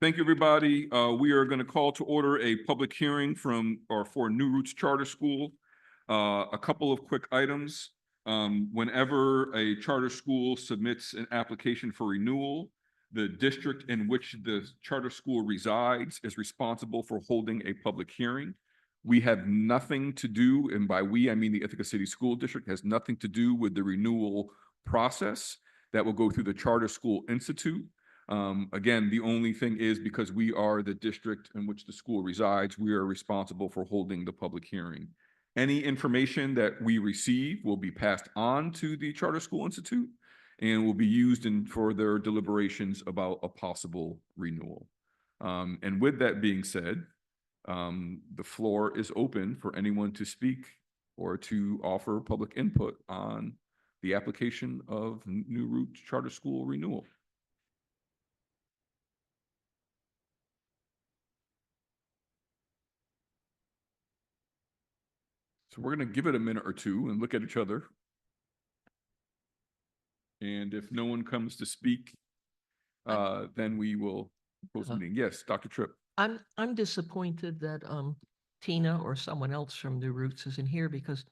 Thank you, everybody. We are going to call to order a public hearing for New Roots Charter School. A couple of quick items. Whenever a charter school submits an application for renewal, the district in which the charter school resides is responsible for holding a public hearing. We have nothing to do, and by we, I mean the Ithaca City School District, has nothing to do with the renewal process. That will go through the Charter School Institute. Again, the only thing is because we are the district in which the school resides, we are responsible for holding the public hearing. Any information that we receive will be passed on to the Charter School Institute and will be used for their deliberations about a possible renewal. And with that being said, the floor is open for anyone to speak or to offer public input on the application of New Roots Charter School renewal. So we're going to give it a minute or two and look at each other. And if no one comes to speak, then we will close the meeting. Yes, Dr. Tripp. I'm disappointed that Tina or someone else from New Roots isn't here because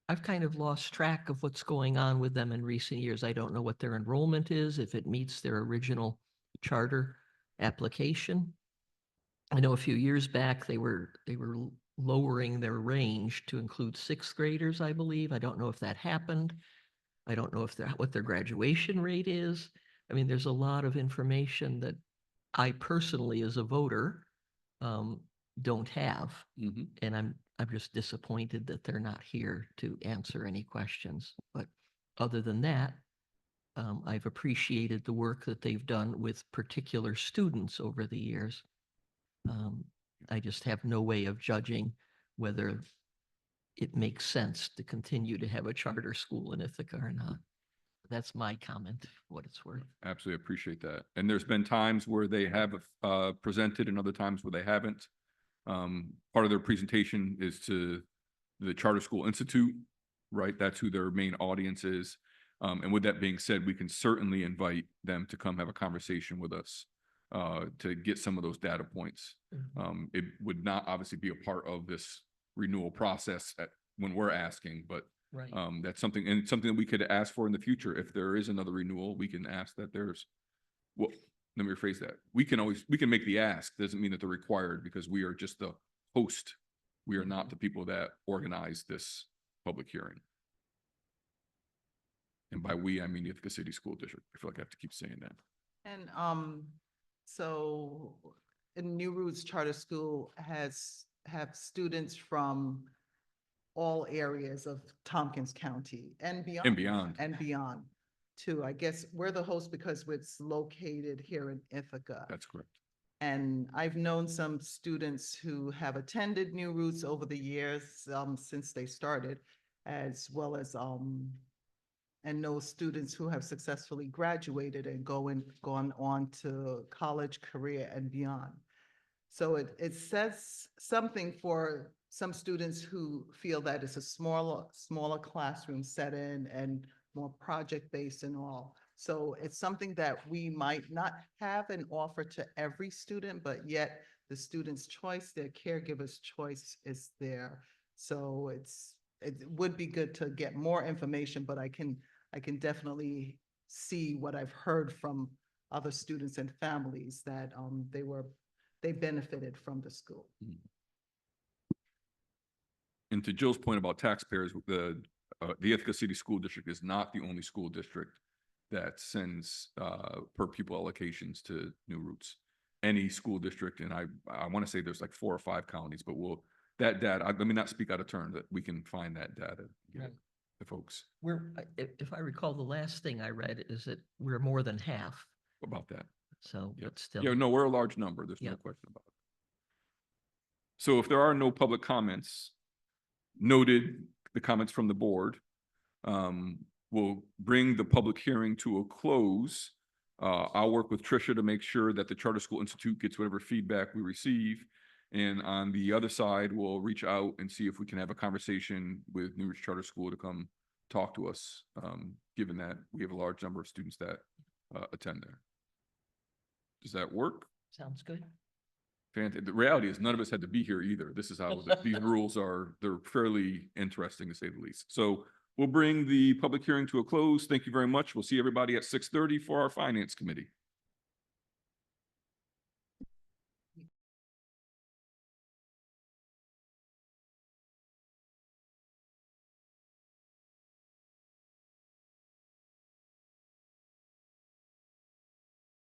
I've kind of lost track of what's going on with them in recent years. I don't know what their enrollment is, if it meets their original charter application. I know a few years back they were lowering their range to include sixth graders, I believe. I don't know if that happened. I don't know if what their graduation rate is. I mean, there's a lot of information that I personally, as a voter, don't have. Mm-hmm. And I'm just disappointed that they're not here to answer any questions. But other than that, I've appreciated the work that they've done with particular students over the years. I just have no way of judging whether it makes sense to continue to have a charter school in Ithaca or not. That's my comment, for what it's worth. Absolutely appreciate that. And there's been times where they have presented and other times where they haven't. Part of their presentation is to the Charter School Institute, right? That's who their main audience is. And with that being said, we can certainly invite them to come have a conversation with us to get some of those data points. Mm-hmm. It would not obviously be a part of this renewal process when we're asking, but right. That's something that we could ask for in the future. If there is another renewal, we can ask that well, let me rephrase that. We can make the ask. Doesn't mean that they're required because we are just the host. We are not the people that organize this public hearing. And by we, I mean the Ithaca City School District. I feel like I have to keep saying that. And so in New Roots Charter School have students from all areas of Tompkins County and beyond too. I guess we're the host because it's located here in Ithaca. That's correct. And I've known some students who have attended New Roots over the years since they started, as well as and know students who have successfully graduated and gone on to college, career, and beyond. So it says something for some students who feel that it's a smaller classroom setting and more project-based and all. So it's something that we might not have an offer to every student, but yet the student's choice, their caregiver's choice is there. So it would be good to get more information, but I can definitely see what I've heard from other students and families that they benefited from the school. And to Jill's point about taxpayers, the Ithaca City School District is not the only school district that sends per pupil allocations to New Roots. Any school district, and I want to say there's like 4 or 5 counties, but that data, let me not speak out of turn, that we can find that data. Right. The folks. If I recall, the last thing I read is that we're more than half. About that. So, yep. But still. Yeah, no, we're a large number. There's yep. no question about it. So if there are no public comments, noted the comments from the board, we'll bring the public hearing to a close. I'll work with Tricia to make sure that the Charter School Institute gets whatever feedback we receive. And on the other side, we'll reach out and see if we can have a conversation with New Roots Charter School to come talk to us, given that we have a large number of students that attend there. Does that work? Sounds good. Fantastic. The reality is none of us had to be here either. This is how these rules are. They're fairly interesting to say the least. So we'll bring the public hearing to a close. Thank you very much. We'll see everybody at 6:30 for our Finance Committee.